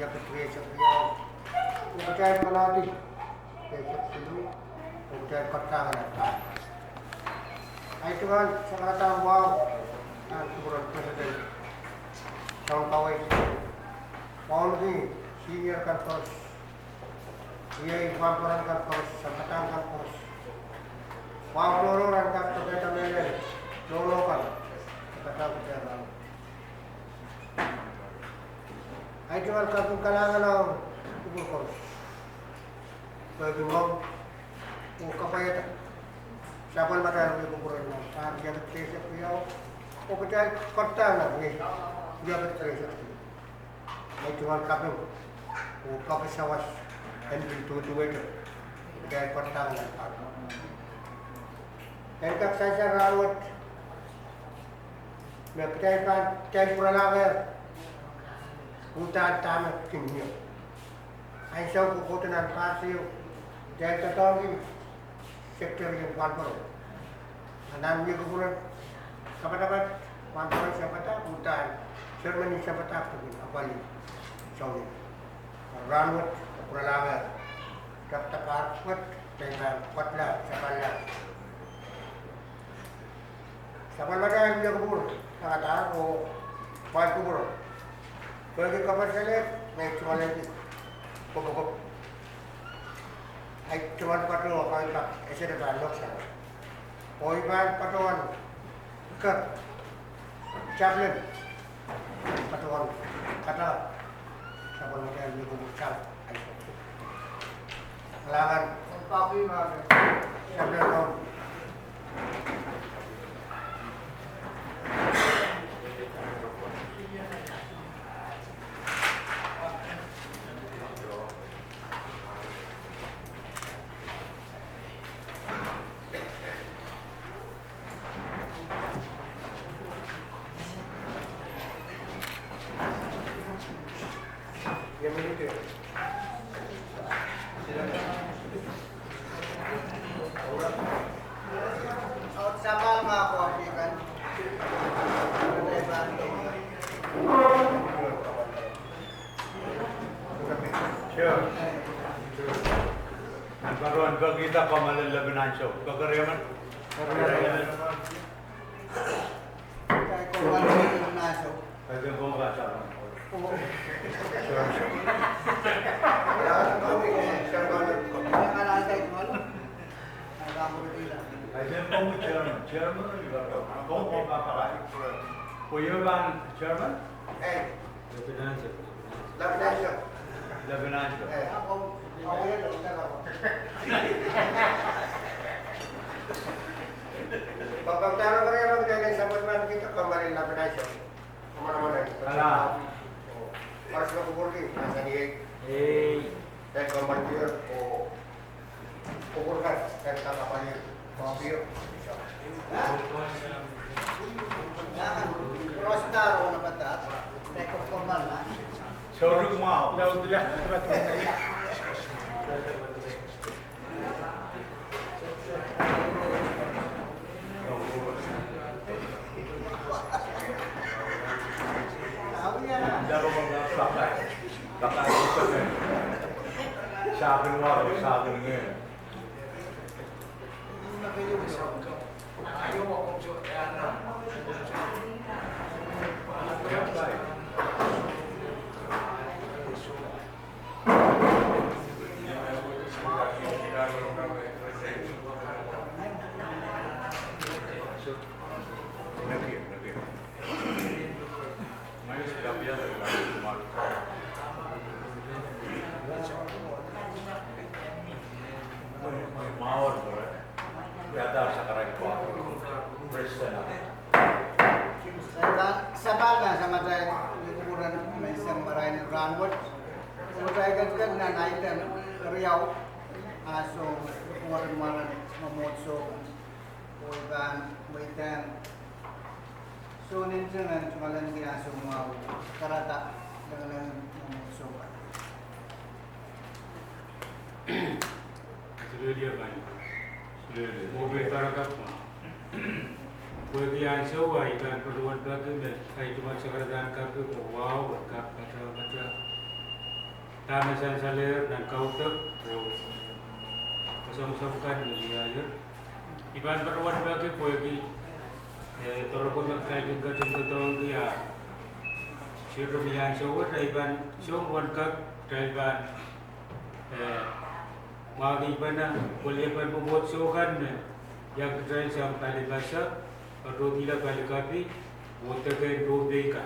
dia bekerja dia udah pelati besok dulu udah kota kan itu kan sekarang wow turun presiden tahun kawai tahun ini senior kan terus dia ibarat kan terus sekarang kan terus wow lororan kan terkait dengan lorokan kata bicara ay jual kapung kalangan ng ubukos. Pwede mo, kung kapayat, siapa yang makan Wiekupwur na, dia bekerja beliau, o betul kota na, dia bekerja. Ay jual kapung, kung kapasawas, dan itu itu, dia kota na. Dan kak saya rawat, bekerja kan temporal hutan tanah kimia. Aisyah kukutunan pasir, dan ketahui sektor yang paling. Anam Wiekupwur kapatapat, paling siapa tak hutan, Jerman siapa tak pun apalagi Saudi. Ranut perlawanan, kapatapat dengan patla sepalah. Siapa lagi Wiekupwur? Ada o Wiekupwur. Bagi kabar saya, naik cuma lagi, pokok, naik cuma patu apa itu, esok ada lok sana, oiban patuan, ke, chaplain, patuan, kata, siapa macam Wiekupwur cal, halangan, papi mana, chaplain on. Yang ini dia. Sama mga kopi kan. Sure. Baruan kita kamalan labanan show. Kagariyaman. Kaya kung ano yung naso. Pwede mo ba sa German, German? Lebanon. Pagpagtaro ko rin ako dahil sa pagpapag kita kamarin na pinasyo. Kumana-mana. Ala. Para sa Wiekupwur din, nasa niyay. Dahil kamartir o kukurkan, dahil kakapalir. Pamapir. Prostar o nabatat, dahil kukurman na. Sorry mo. Sa akin wala, sa akin ngayon. Ayaw akong kaya na. Mawar ko rin. Yata sa karay ko. Preston ako. Sa baga, sa matay, Wiekupwur may isang maray ng ranwat. Matay gagdag na naitan, Riyaw, aso, Wiekupwur mamotso, Uiban, Waitan. So, nintinan, malang aso mga karata, dengan mamotso. Sudah banyak. Mobil tarakap mah. Bagi yang sewa ikan perluan bagi men, saya cuma sekedar kaki wow, kap kata. tanasan salir dan kautek bersama-samakan di air. Iban berwan bagi poegi tolong nak juga contoh dia. Siapa yang sawat iban sawat kak iban magi bana boleh iban membuat sawan yang kedai sampai bahasa atau tidak kali kapi wotakan dobeka.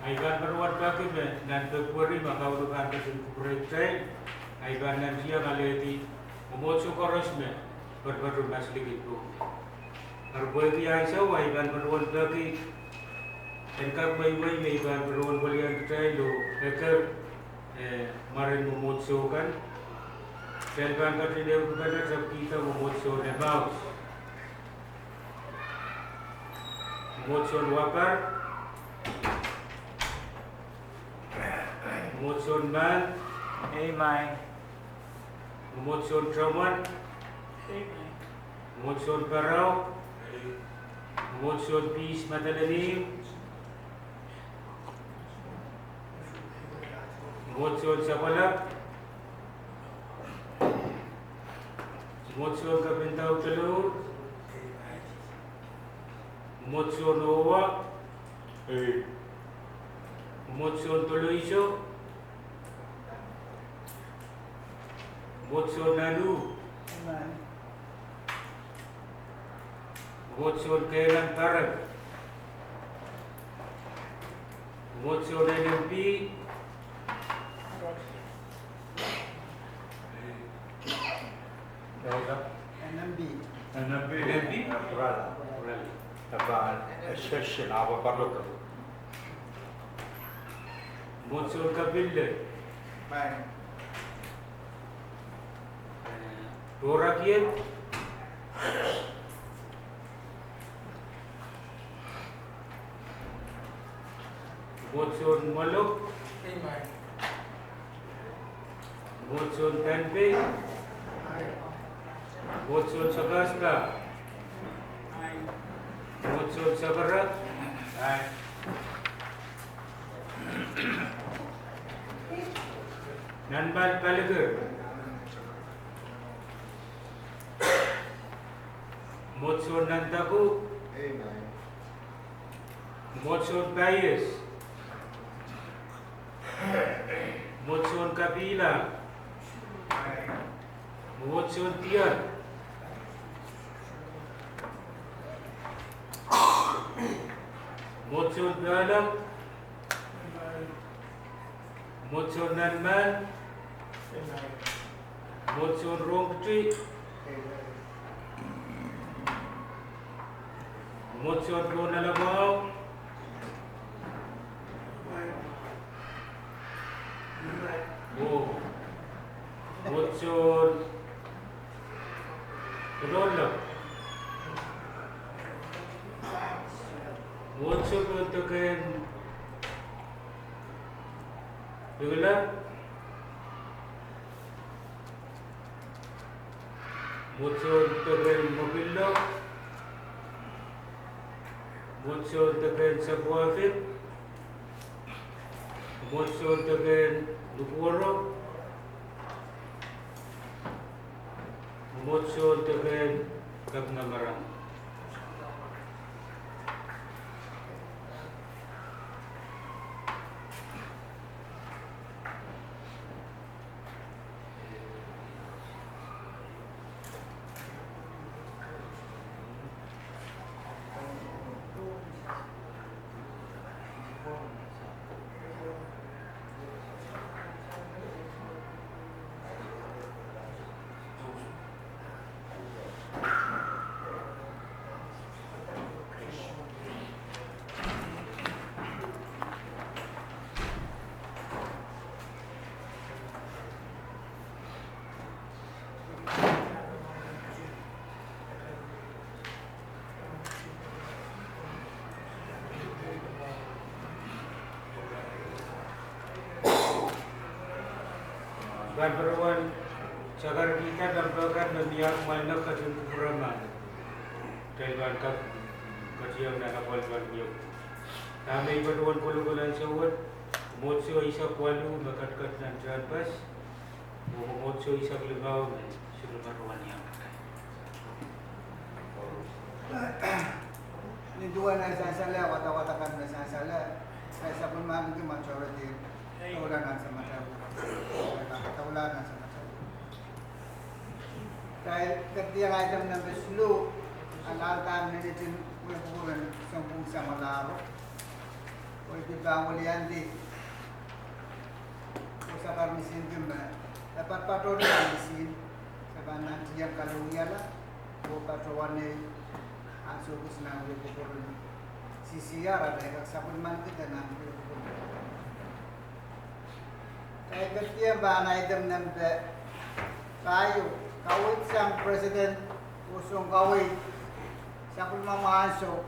Iban berwan bagi dan Februari maka urusan kesukuran iban nanti yang aleti membuat sukarosme berbaru masih gitu. Arboi yang sawa iban berwan bagi engkau bayi-bayi iban berwan bagi yang kedai lo ekor marin membuat sukan. Selban kata dia benar sebab kita membuat sukan baus. Membuat wakar, membuat ban, membuat traman, membuat parau, membuat pis mata lenim, membuat sapalak, membuat kapintau telur, membuat owa, membuat telur iso, membuat nalu, membuat kailan tarag, membuat NMP, NMP, Natural. Tabal. Essential. Apa perlu tu? membuat kabile, dorakian, membuat maluk, membuat tempe, membuat sagaska, membuat sabarat, nanbal palager, membuat nantaku, membuat payes, membuat kapila, membuat tiar, membuat galak, membuat nanman, membuat rongkti, membuat ronalabau, membuat rolak, membuat untukkan gelap, membuat untukkan mobil, membuat untukkan sabuafit, membuat untukkan lukuoro, membuat untukkan kapnamarang. Berwan sagar kita dampakkan membiak mana kesimpulan Taiwan kap keciam dan kapal banyak. Kami berwan kulukulan sawat, motso isa kualu makat kat dan lepas Motso isa kelimau sudah baruan yang Ni dua na salah, wata-watakan na salah. Saya sabun man itu majority taulanan sama tahu. Taulanan sama tahu. Kaya ketiang item number slow, alalkan na din Wiekupwur sampung sama laro. O ipipawalian di. Sa karmisin din na dapat patroli ang misin sa banan tiyang kaluya la o patrowan ni ang subis na Wiekupwur sisiyara dahil sabon man kita na Wiekupwur. Kaya katiya ba na item ng tayo kawit siyang president usong kawit sabon mamahaso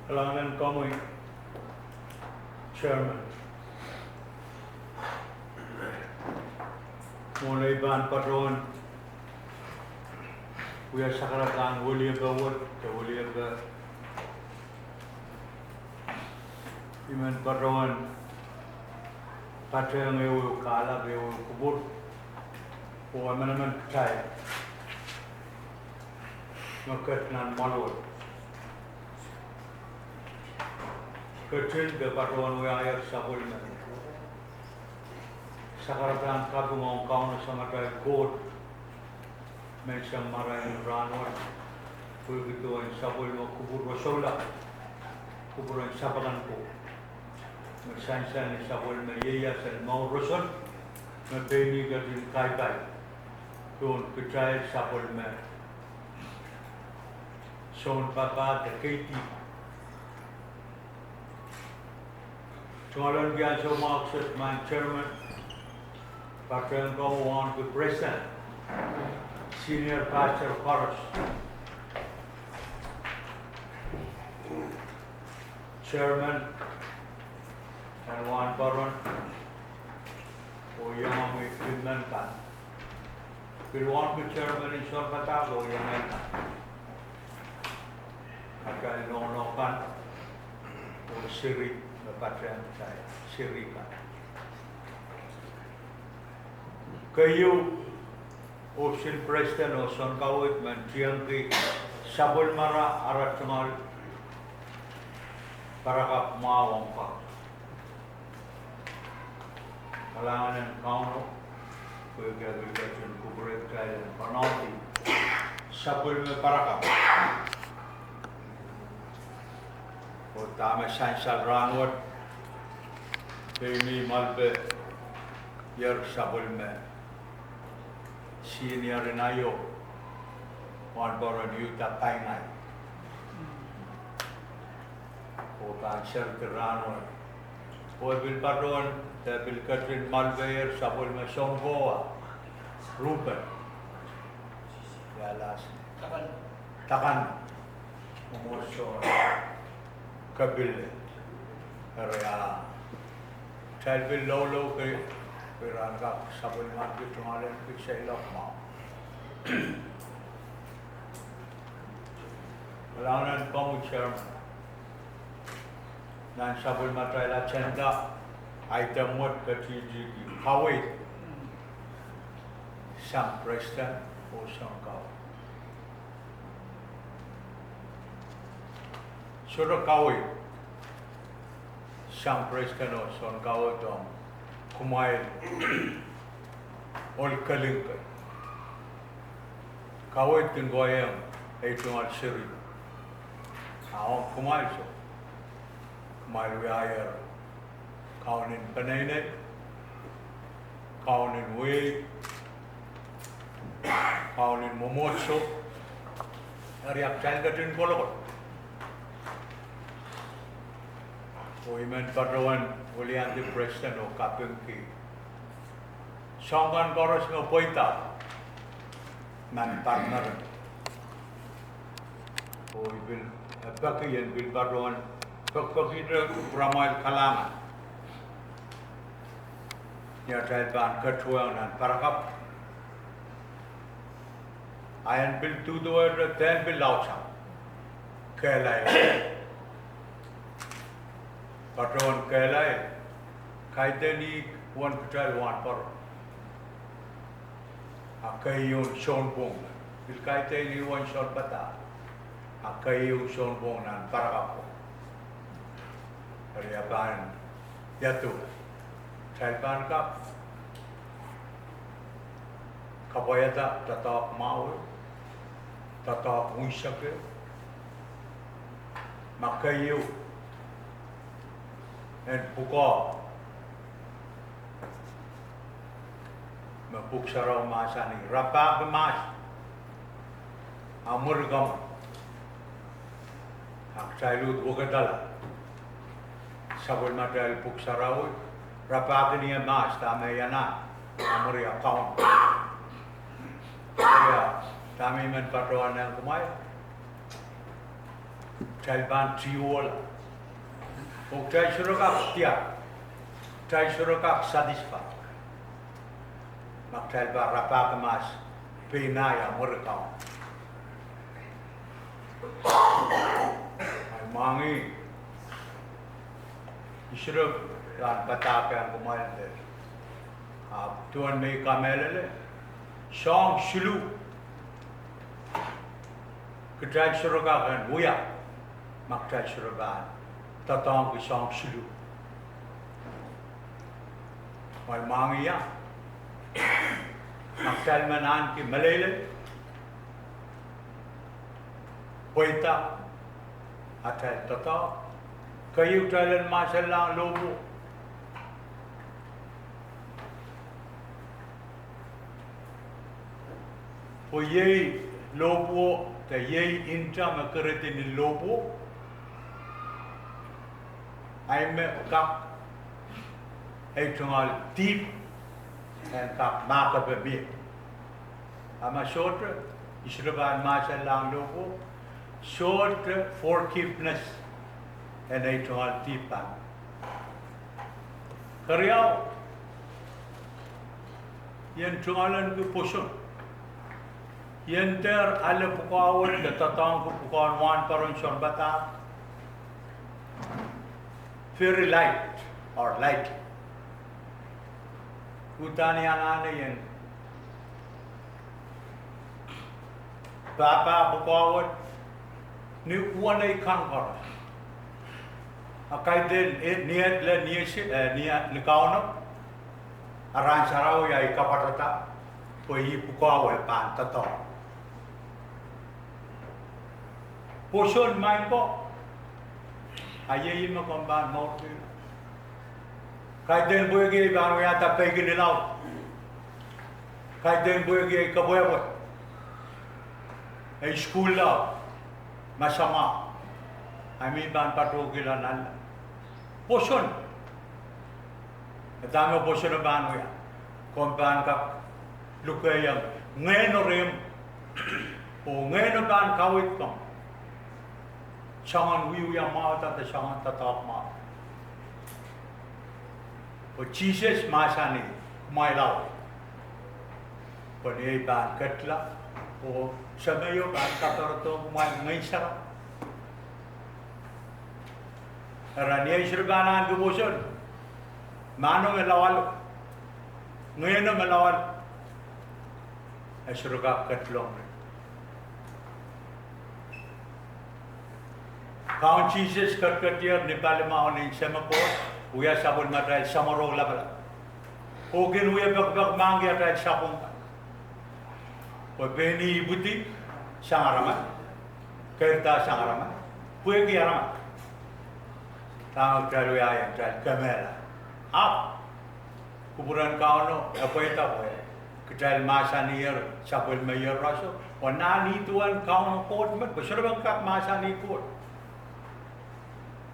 Kailangan kami chairman. Mulai ban patron. Kuya sakaratan Wiekupwur ke Wiekupwur. Iman patron. Patron ewu kala ewu kubur. O mana kaya. Makat nan malur. Kecil ke patron wilayah sabul na. Sakaratan kabung kaum sama kaya god. Mesang maray ranwan. Begitu ang sabul mo kubur wasola. Kubur ang sapakan po. Magsansan ni sabul na yayasan mau roson. Mabeni gatin kay-kay. Doon kecil sabul na. Son papa de Katie. Soalan biasa so maksud man chairman, patron kau on to president, senior pastor Paris, chairman, and one patron, o yang kami pinantan. Pilwan ko chairman in Sorkata o yang lain. Akan nonokan o siri. Patron saya Sirika. Kayu Ocean Preston o Sonkawit man Tiang ki Sabol Mara arat sungal para kap mawang pa. Kalangan ng kauno kuya gagawin kubret kaya ng panauti Sabol me para kap. O tama sansal ranwat Pemi malbe yer sabul me senior nayo wan boron yuta painai o cancer terano o bil padron te bil katrin malbe yer sabul me songgoa ruben ya las takan umurso kabil area child will low kay piranga sabon man dito ngalen pixel lock mo Kailangan kong chairman nan sabon matay la chenda item what katiji kawit sang president o sang kaw suro kawit sang president o sang kaw dong kumain ol kalingkay kawit din goyang ay tungal siri ako kumain so kumain wiyayar kaunin panaynet kaunin wig kaunin momotso ariak chain ka din kolokot o iman parawan ulian di president o kapingki sangkan koros ng poita nan partner o ibil pakiyan bil parawan pagpakita pramal kalangan ya dahil ban ketua nan parakap ayan bil tuduar dan bil lausa kelai patron kelai kaitan ni wan kutal wan par akayun son bong bil kaitan ni wan son bata akayun son bong nan parakapo Riapan yatu Chalpan kap Kapayata tatak mau tatak unsake makayu en puka mapuksarau masani rapak mas amur gam ak chailut bogadala sabul material puksarau rapak ni mas tamayana amur account ya kami men patroan yang kumai Chalban triol Uktai surukap tiap Uktai surukap sadispa Mak Chalban rapak mas Pinaya murekau Ay mangi Isuruk dan patap yang kumai Tuan may kamelele Song Shulu Kedai Surugakan Wuya Maktai Surugan Tatang ke Song Shulu May mangi ya Maktai Manan ke Malele Poita Atai Tatang Kayu Thailand Masalang Lobo Po ye lobo te ye intra makarete ni lobo ai me kap ai tungal deep and kap maka be ama short israban masha lang lobo short forgiveness and ai tungal deep pa karyao yen tungalan ku poson Yenter ala pukawan da tatang ko pukawan wan paron shon bata very light or light utani anane yen papa pukawan ni uanai kan kar akai den niat le niat likauna aran sarau ya kapatata ko yi pukawan pan tatang Poson main ko, ayayin mo kung ba mo kahit din buhay gay bang yata pegi nilaw, kahit din buhay gay kabuhay ay school law masama, amin ban patugilan nala. Poson, dami poson na ban ya, kung ban ka lukayang ngayon o rin o ngayon ban kawit kong. Sangan wiu yang mau tak sangan tetap mau. O Jesus masa ni mai lau. Pernah ban ketla o semayo ban kator tu mai ngaisar. Rania isirbanan kebusun. Mano melawal. Ngayon melawal. Isirgap ketlong. Kaun Jesus kerketir Nepal mau ni semapor, uya sabun matrai samaro labala. Ogin uya bak mangi atrai sapung. Beni ibuti sangarama, kerta sangarama, puegi arama. Tang tralu ya trai kamera. Up, kuburan kauno apa itu apa? Kecil masa ni sabun mayor raso. Wanani tuan kauno kot mat, berserang kap masa ni kot.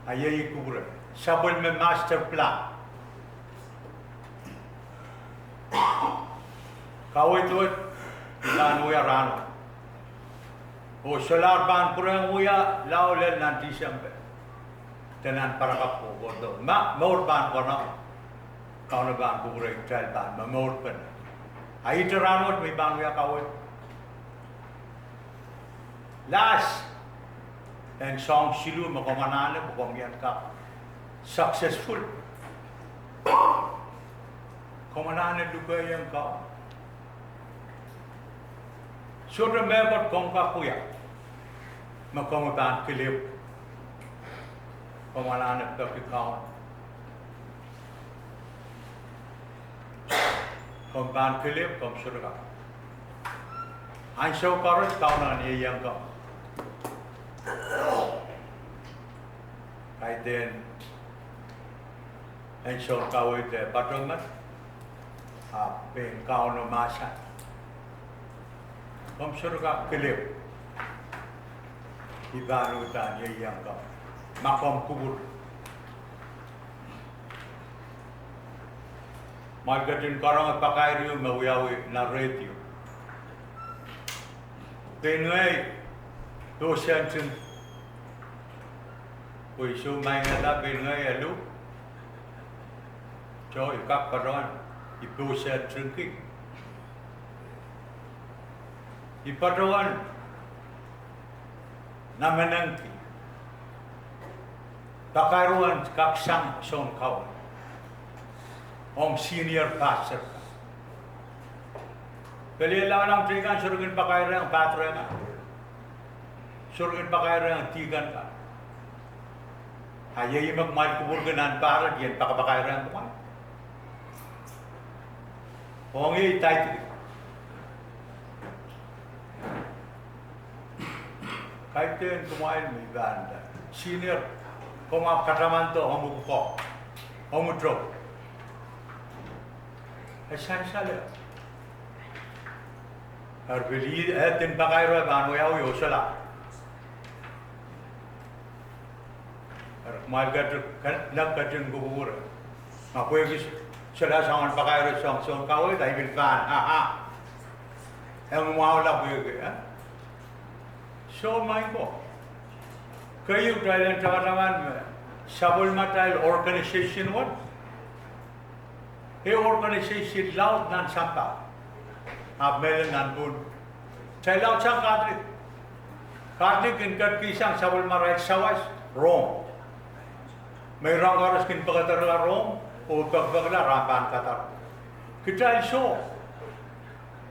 Ayah kubur, sabun me master plan. Kau itu ilan uya rano. O solar ban kurang uya lau le nanti sampai. Tenan para kapu bodoh. Maur ban kono. Kau ne ban kubur iktal ban, maur pen. Ayah itu rano mi ban uya kau. Last. And song silu makomanane bukomian ka successful Komanane duka yang kau. Sudah mebot kongka kuya. Makomutan kilip. Komanane tapi kau. Komutan kilip kom sudah. Ansau karut kau nani yang kau. Kaiden. Ansau kau itu patungan. Peng kau no masa. Kom surga kelip. Ibaru tan yang kau. Makom kubur. Marketing karang pakai riu mawiawi na radio. Tenai dosen cun. Kui su main ada tenai alu. Joy kak karan. Ibu saya cengking. Di padawan nama nangki. Pakaruan kaksang son kau. Om senior pastor. Beli lawan tinggal surugin pakairan patron. Surugin pakairan tigan ka. Hayai magmal kubur ganan para diyan pakairan kuman. Ongi tight. Kaiten kumain mi banda. Senior koma katamanto homu ko. Homu drop. Essential. Arbeli tin pakairo banu yau yosala. Margat nak katin gubur. Aku yang sudah sangat pakai resong kau itu dah bilkan, yang mau lah boleh, so main ko. Kayu Thailand teman-teman, sabul material organisation what? Organisation laut nan sampai, melen nan pun, saya laut sang kadri kinkat kisang sabul material sawas wrong. Merang harus kin pagkatar wrong. O pagbagla rampan katar. Kita iso.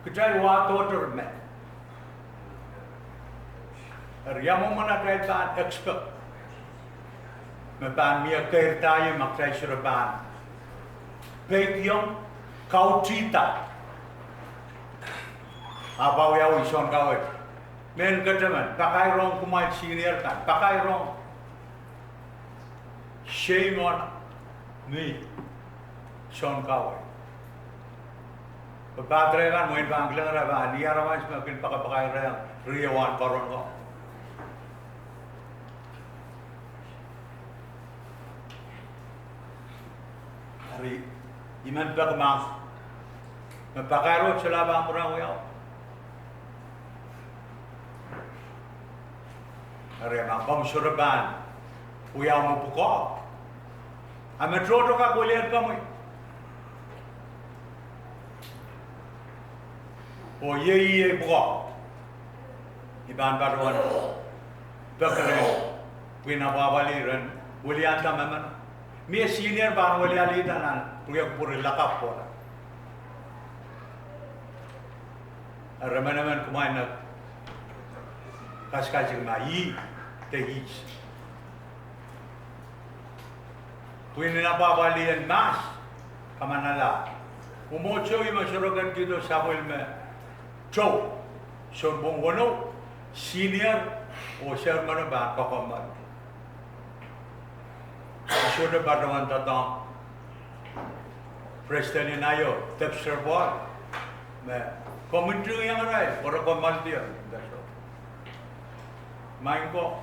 Kita water me. Riamo mana kaitan expert. Mepan mia kertaye maksai surban. Pekion kau cita. Apa ya wison kau? Men kataman pakai rong kumai senior kan. Pakai rong. Shame on me. Sean kau. Pepatre kan main bangklang rawan, dia rawan semakin pakai yang riawan koron kau. Hari iman pak mas, pakai rok selabang kurang uyau. Hari emang kamu surban, uyau mau pukau. Ame troto ka boleh kamu. O ye buka. Iban baruan. Bakare. Wina babali ren. Boleh anta memang. Mie senior ban boleh ali danan. Wiekupwur lakap pora. Ramanan kumain nak. Kaskajing mai tehis. Tuwin na babalian mas. Kamanala. Umocho yung masurogan dito sa Wilme. Joe, Sorbong Wano, senior o Sherman ba kapaman. Sudah berdauan tentang Presiden Nayo, Tepster Board, komentar yang lain, orang komentar. Main ko,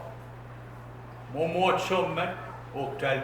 momot somet, o